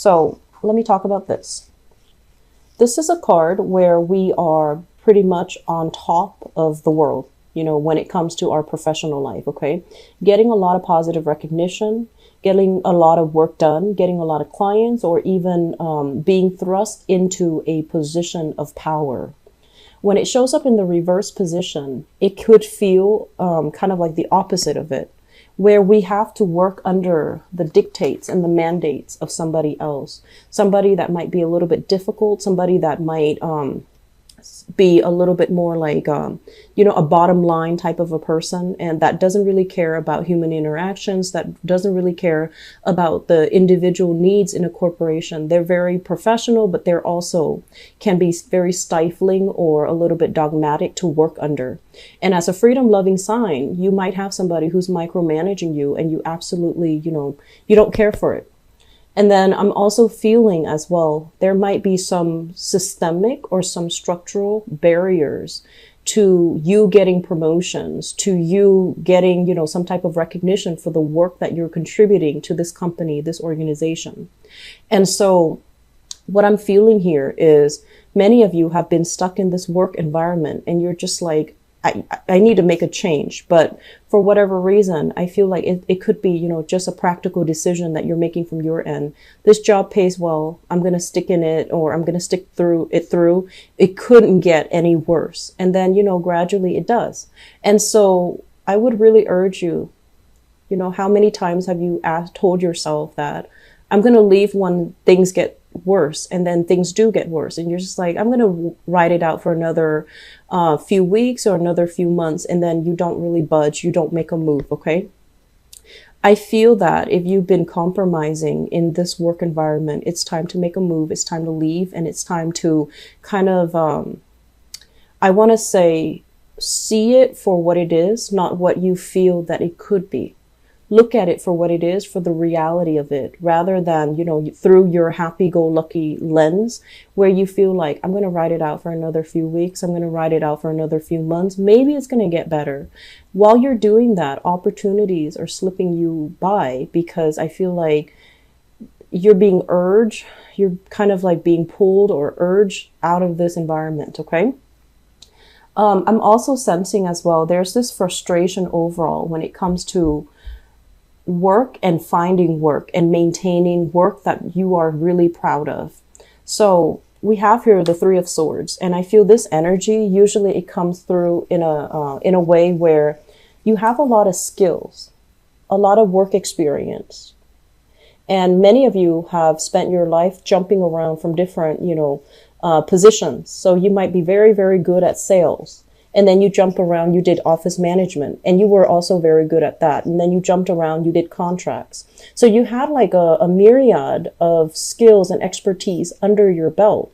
So let me talk about this. This is a card where we are pretty much on top of the world, when it comes to our professional life, okay? Getting a lot of positive recognition, getting a lot of work done, getting a lot of clients, or even being thrust into a position of power. When it shows up in the reverse position, it could feel kind of like the opposite of it, where we have to work under the dictates and the mandates of somebody else, somebody that might be a little bit difficult, somebody that might be a little bit more like, a bottom line type of a person, and that doesn't really care about human interactions, that doesn't really care about the individual needs in a corporation. They're very professional, but they're also can be very stifling or a little bit dogmatic to work under. And as a freedom loving sign, you might have somebody who's micromanaging you and you absolutely, you don't care for it. And then I'm also feeling as well, there might be some systemic or some structural barriers to you getting promotions, to you getting, some type of recognition for the work that you're contributing to this company, this organization. And so what I'm feeling here is many of you have been stuck in this work environment and you're just like, I need to make a change. But for whatever reason, I feel like it could be, just a practical decision that you're making from your end. This job pays well. I'm going to stick in it, or I'm going to stick through. It couldn't get any worse. And then, gradually it does. And so I would really urge you, how many times have you told yourself that I'm going to leave when things get worse, and then things do get worse, and you're just like, I'm going to ride it out for another few weeks or another few months, and then you don't really budge, you don't make a move, okay? I feel that if you've been compromising in this work environment, it's time to make a move, it's time to leave, and it's time to kind of, I want to say, see it for what it is, not what you feel that it could be. Look at it for what it is, for the reality of it, rather than, through your happy-go-lucky lens where you feel like, I'm going to ride it out for another few weeks. I'm going to ride it out for another few months. Maybe it's going to get better. While you're doing that, opportunities are slipping you by because I feel like you're being urged. You're kind of like being pulled or urged out of this environment. Okay. I'm also sensing as well, there's this frustration overall when it comes to work and finding work and maintaining work that you are really proud of. So we have here the Three of Swords, and I feel this energy, usually it comes through in a way where you have a lot of skills, a lot of work experience. And many of you have spent your life jumping around from different, positions. So you might be very, very good at sales. And then you jump around, you did office management, and you were also very good at that. And then you jumped around, you did contracts. So you had like a myriad of skills and expertise under your belt.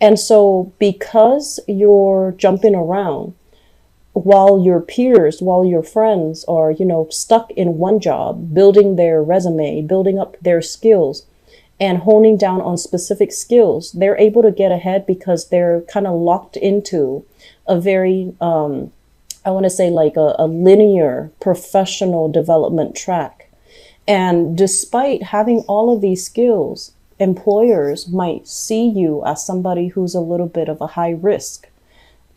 And so because you're jumping around while your peers, while your friends are, stuck in one job, building their resume, building up their skills, and honing down on specific skills, they're able to get ahead because they're kind of locked into a very, I want to say like a linear professional development track. And despite having all of these skills, employers might see you as somebody who's a little bit of a high risk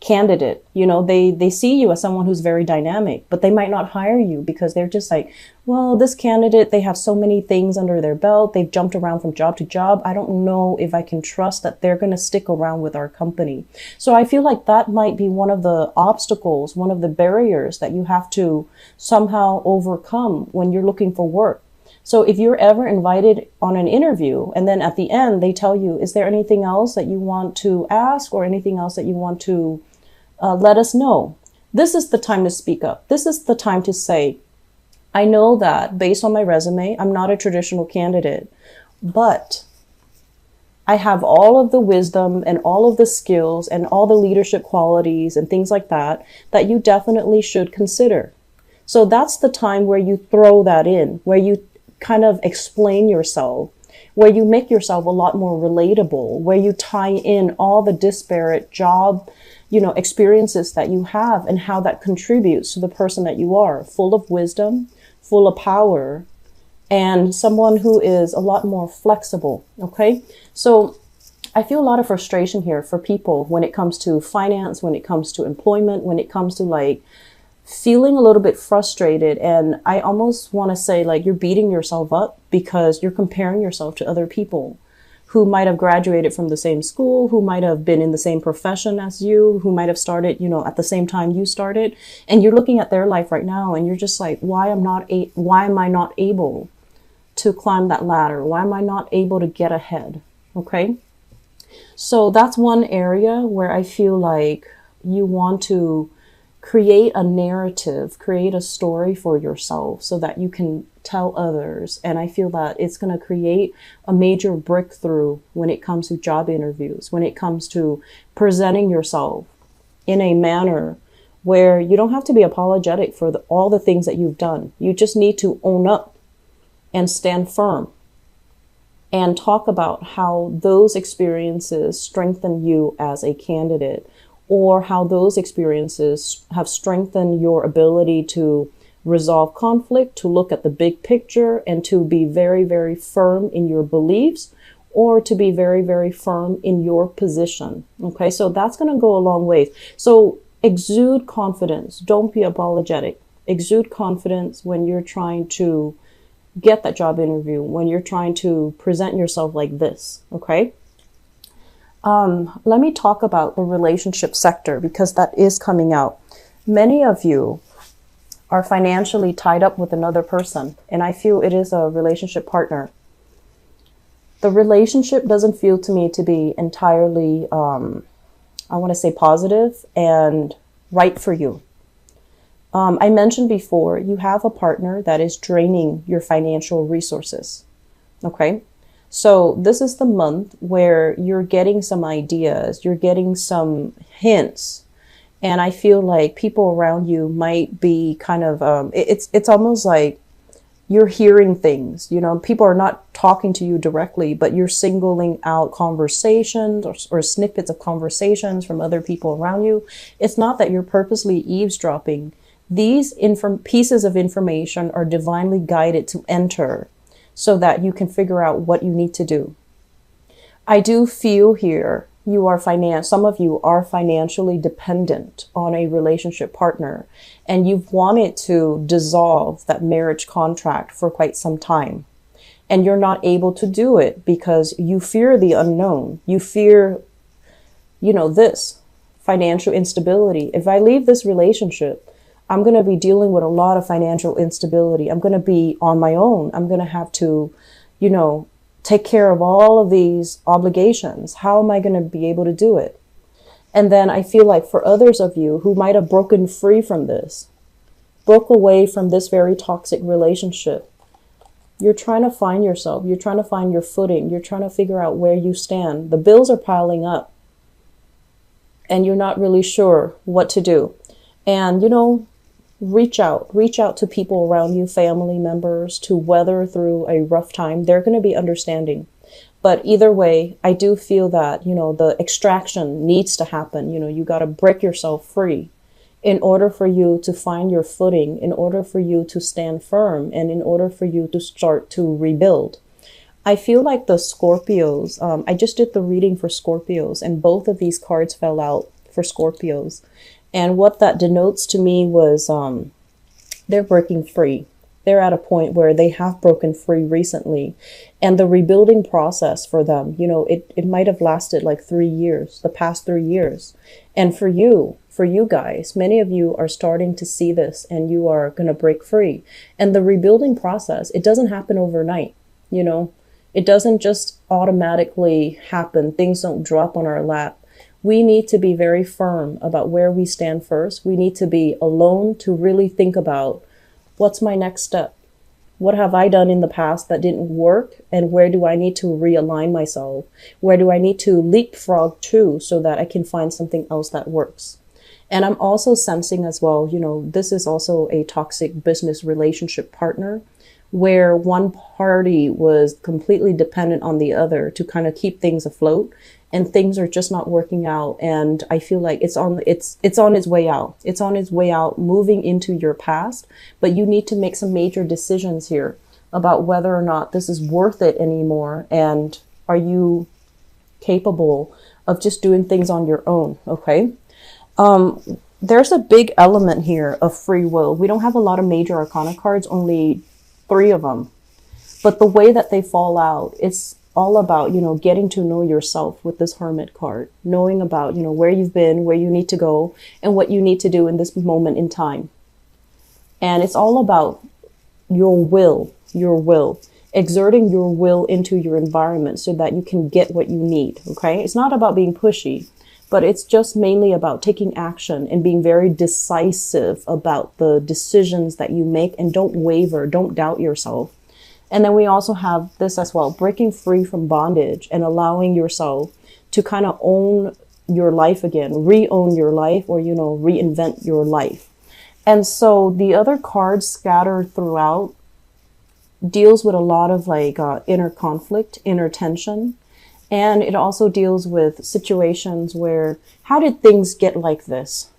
candidate. They see you as someone who's very dynamic, but they might not hire you because they're just like, well, this candidate, they have so many things under their belt. They've jumped around from job to job. I don't know if I can trust that they're going to stick around with our company. So I feel like that might be one of the obstacles, one of the barriers that you have to somehow overcome when you're looking for work. So if you're ever invited on an interview and then at the end they tell you, is there anything else that you want to ask or anything else that you want to let us know? This is the time to speak up. This is the time to say, I know that based on my resume, I'm not a traditional candidate, but I have all of the wisdom and all of the skills and all the leadership qualities and things like that you definitely should consider. So that's the time where you throw that in, where you kind of explain yourself, where you make yourself a lot more relatable, where you tie in all the disparate job experiences that you have and how that contributes to the person that you are, full of wisdom, full of power, and someone who is a lot more flexible. Okay. So I feel a lot of frustration here for people when it comes to finance, when it comes to employment, when it comes to like feeling a little bit frustrated. And I almost want to say like you're beating yourself up because you're comparing yourself to other people who might have graduated from the same school, who might have been in the same profession as you, who might have started, at the same time you started. And you're looking at their life right now and you're just like, why am I not able to climb that ladder? Why am I not able to get ahead? Okay. So that's one area where I feel like you want to create a narrative, create a story for yourself so that you can tell others. And I feel that it's going to create a major breakthrough when it comes to job interviews, when it comes to presenting yourself in a manner where you don't have to be apologetic for all the things that you've done. You just need to own up and stand firm and talk about how those experiences strengthen you as a candidate, or how those experiences have strengthened your ability to resolve conflict, to look at the big picture, and to be very, very firm in your beliefs, or to be very, very firm in your position. Okay, so that's going to go a long way. So exude confidence. Don't be apologetic. Exude confidence when you're trying to get that job interview, when you're trying to present yourself like this. Okay. Let me talk about the relationship sector because that is coming out. Many of you are financially tied up with another person, and I feel it is a relationship partner. The relationship doesn't feel to me to be entirely, I want to say positive and right for you. I mentioned before, you have a partner that is draining your financial resources. Okay. So this is the month where you're getting some ideas, you're getting some hints. And I feel like people around you might be kind of, it's almost like you're hearing things, people are not talking to you directly, but you're singling out conversations or snippets of conversations from other people around you. It's not that you're purposely eavesdropping. These pieces of information are divinely guided to enter so that you can figure out what you need to do. I do feel here some of you are financially dependent on a relationship partner, and you've wanted to dissolve that marriage contract for quite some time. And you're not able to do it because you fear the unknown. You fear, this financial instability. If I leave this relationship, I'm going to be dealing with a lot of financial instability. I'm going to be on my own. I'm going to have to, take care of all of these obligations. How am I going to be able to do it? And then I feel like for others of you who might have broken free from this, broke away from this very toxic relationship, you're trying to find yourself. You're trying to find your footing. You're trying to figure out where you stand. The bills are piling up and you're not really sure what to do. And, reach out to people around you, family members, to weather through a rough time. They're going to be understanding. But either way, I do feel that, the extraction needs to happen. You got to break yourself free in order for you to find your footing, in order for you to stand firm, and in order for you to start to rebuild. I feel like the Scorpios, I just did the reading for Scorpios, and both of these cards fell out for Scorpios. And what that denotes to me was they're breaking free. They're at a point where they have broken free recently. And the rebuilding process for them, it might have lasted like 3 years, the past 3 years. And for you guys, many of you are starting to see this and you are going to break free. And the rebuilding process, it doesn't happen overnight. It doesn't just automatically happen. Things don't drop on our lap. We need to be very firm about where we stand first. We need to be alone to really think about what's my next step? What have I done in the past that didn't work? And where do I need to realign myself? Where do I need to leapfrog to so that I can find something else that works? And I'm also sensing as well, this is also a toxic business relationship partner where one party was completely dependent on the other to kind of keep things afloat. And things are just not working out. And I feel like it's on its way out. It's on its way out, moving into your past. But you need to make some major decisions here about whether or not this is worth it anymore. And are you capable of just doing things on your own? Okay. There's a big element here of free will. We don't have a lot of major arcana cards, only 3 of them. But the way that they fall out, it's all about, getting to know yourself with this Hermit card, knowing about, where you've been, where you need to go, and what you need to do in this moment in time. And it's all about your will, exerting your will into your environment so that you can get what you need. Okay. It's not about being pushy, but it's just mainly about taking action and being very decisive about the decisions that you make, and don't waver, don't doubt yourself. And then we also have this as well, breaking free from bondage and allowing yourself to kind of own your life again, re-own your life, or, reinvent your life. And so the other cards scattered throughout deals with a lot of inner conflict, inner tension. And it also deals with situations where, how did things get like this?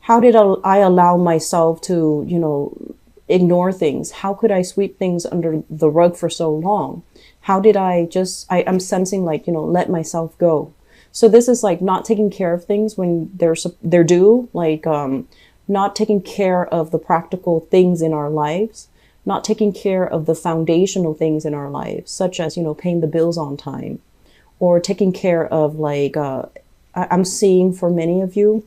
How did I allow myself to, ignore things? How could I sweep things under the rug for so long? How did I'm sensing let myself go. So this is not taking care of things when they're due, not taking care of the practical things in our lives, not taking care of the foundational things in our lives, such as, paying the bills on time, or taking care of I'm seeing for many of you,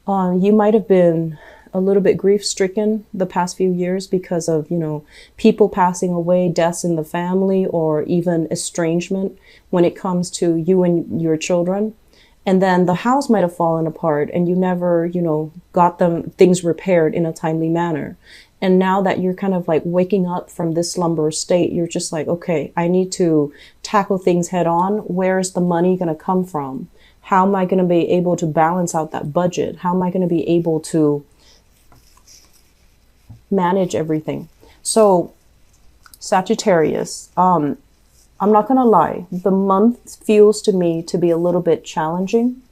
you might have been a little bit grief stricken the past few years because of, people passing away, deaths in the family, or even estrangement when it comes to you and your children. And then the house might have fallen apart and you never, got things repaired in a timely manner. And now that you're kind of waking up from this slumber state, you're just okay, I need to tackle things head on. Where is the money going to come from? How am I going to be able to balance out that budget? How am I going to be able to manage everything? So Sagittarius, I'm not going to lie. The month feels to me to be a little bit challenging.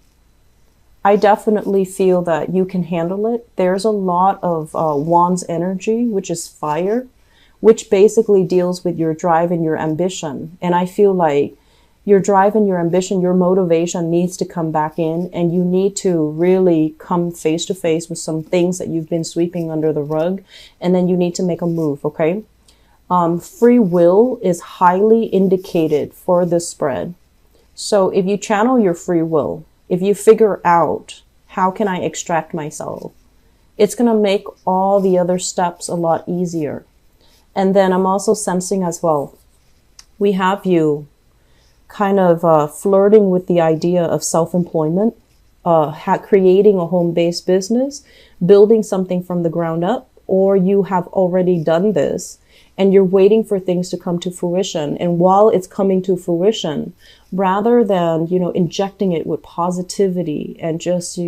I definitely feel that you can handle it. There's a lot of Wands energy, which is fire, which basically deals with your drive and your ambition. And I feel like your drive and your ambition, your motivation needs to come back in, and you need to really come face to face with some things that you've been sweeping under the rug. And then you need to make a move. Okay. Free will is highly indicated for this spread. So if you channel your free will, if you figure out how can I extract myself, it's going to make all the other steps a lot easier. And then I'm also sensing as well, we have you kind of flirting with the idea of self-employment, creating a home-based business, building something from the ground up, or you have already done this and you're waiting for things to come to fruition. And while it's coming to fruition, rather than, injecting it with positivity and just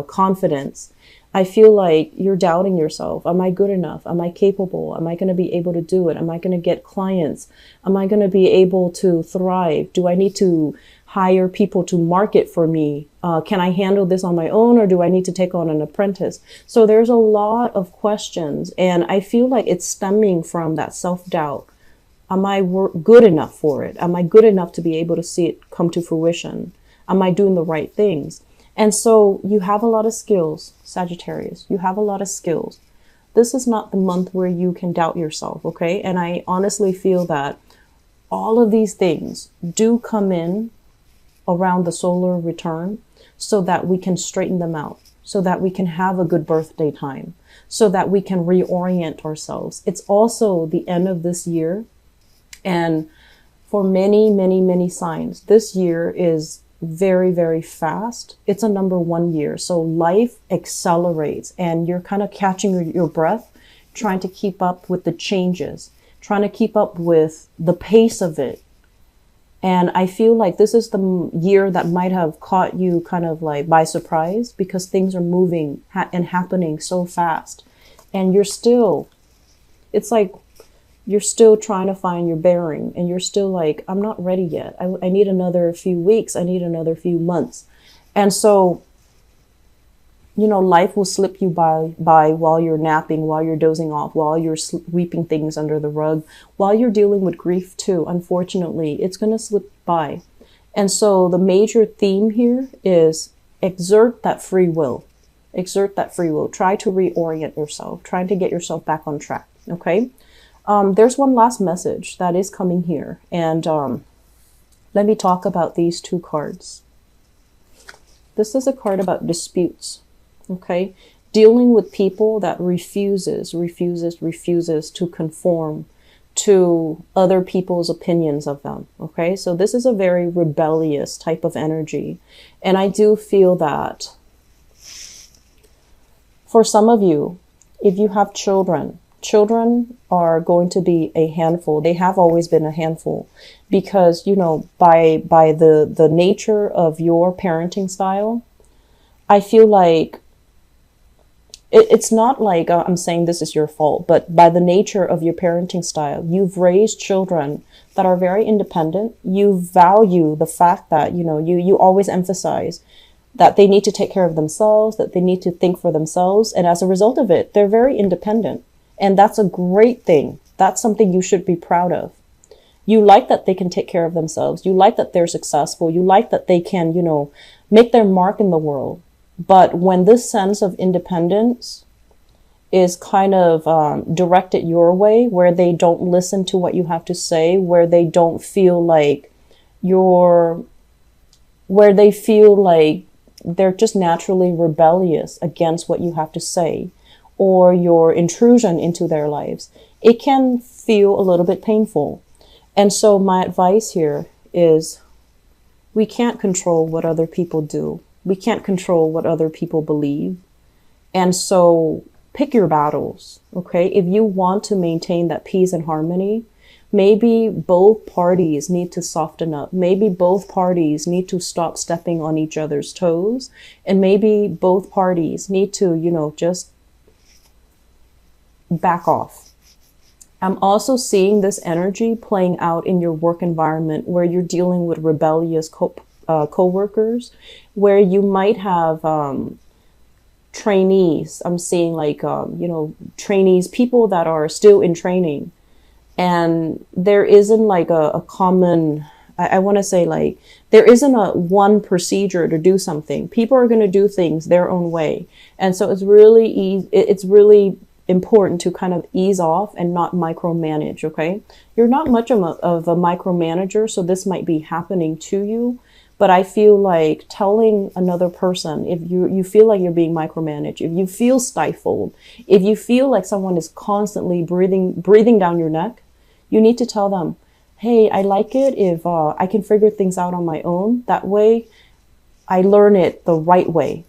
confidence, I feel like you're doubting yourself. Am I good enough? Am I capable? Am I going to be able to do it? Am I going to get clients? Am I going to be able to thrive? Do I need to hire people to market for me? Can I handle this on my own, or do I need to take on an apprentice? So there's a lot of questions, and I feel like it's stemming from that self-doubt. Am I good enough for it? Am I good enough to be able to see it come to fruition? Am I doing the right things? And so you have a lot of skills, Sagittarius. You have a lot of skills. This is not the month where you can doubt yourself, okay? And I honestly feel that all of these things do come in around the solar return so that we can straighten them out, so that we can have a good birthday time, so that we can reorient ourselves. It's also the end of this year. And for many, many, many signs, this year is very, very fast. It's a number 1 year. So life accelerates and you're kind of catching your breath, trying to keep up with the changes, trying to keep up with the pace of it. And I feel like this is the year that might have caught you kind of by surprise, because things are moving and happening so fast. And you're still, it's like you're still trying to find your bearing, and you're still like, I'm not ready yet. I need another few weeks. I need another few months. And so you know, life will slip you by while you're napping, while you're dozing off, while you're sweeping things under the rug, while you're dealing with grief too. Unfortunately, it's going to slip by. And so the major theme here is exert that free will. Exert that free will. Try to reorient yourself. Trying to get yourself back on track. Okay. There's one last message that is coming here. And let me talk about these two cards. This is a card about disputes. Okay. Dealing with people that refuses to conform to other people's opinions of them. Okay. So this is a very rebellious type of energy. And I do feel that for some of you, if you have children, children are going to be a handful. They have always been a handful because, you know, by the nature of your parenting style, I feel like it's not like I'm saying this is your fault, but by the nature of your parenting style, you've raised children that are very independent. You value the fact that, you know, you always emphasize that they need to take care of themselves, that they need to think for themselves. And as a result of it, they're very independent. And that's a great thing. That's something you should be proud of. You like that they can take care of themselves. You like that they're successful. You like that they can, you know, make their mark in the world. But when this sense of independence is kind of directed your way, where they don't listen to what you have to say, where they don't feel like where they feel like they're just naturally rebellious against what you have to say or your intrusion into their lives, it can feel a little bit painful. And so my advice here is we can't control what other people do. We can't control what other people believe. And so pick your battles, okay? If you want to maintain that peace and harmony, maybe both parties need to soften up. Maybe both parties need to stop stepping on each other's toes. And maybe both parties need to, you know, just back off. I'm also seeing this energy playing out in your work environment where you're dealing with rebellious co-workers, where you might have trainees. I'm seeing like, you know, trainees, people that are still in training. And there isn't like a common, I want to say like, there isn't a one procedure to do something. People are going to do things their own way. And so it's really important to kind of ease off and not micromanage, okay? You're not much of a micromanager, so this might be happening to you. But I feel like telling another person, if you feel like you're being micromanaged, if you feel stifled, if you feel like someone is constantly breathing down your neck, you need to tell them, hey, I like it if I can figure things out on my own. That way, I learn it the right way.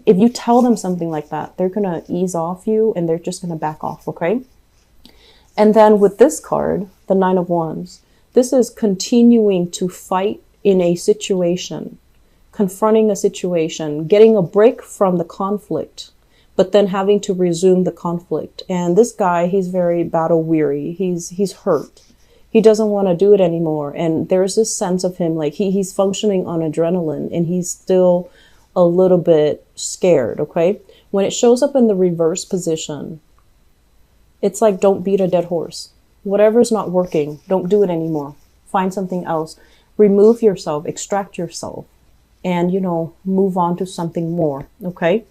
If you tell them something like that, they're going to ease off you and they're just going to back off, okay? And then with this card, the Nine of Wands, this is continuing to fight in a situation, confronting a situation, getting a break from the conflict, but then having to resume the conflict. And this guy, he's very battle weary. He's hurt. He doesn't want to do it anymore. And there's this sense of him like he's functioning on adrenaline and he's still a little bit scared, okay? When it shows up in the reverse position, it's like, don't beat a dead horse. Whatever's not working, don't do it anymore. Find something else. Remove yourself, extract yourself, and, you know, move on to something more, okay?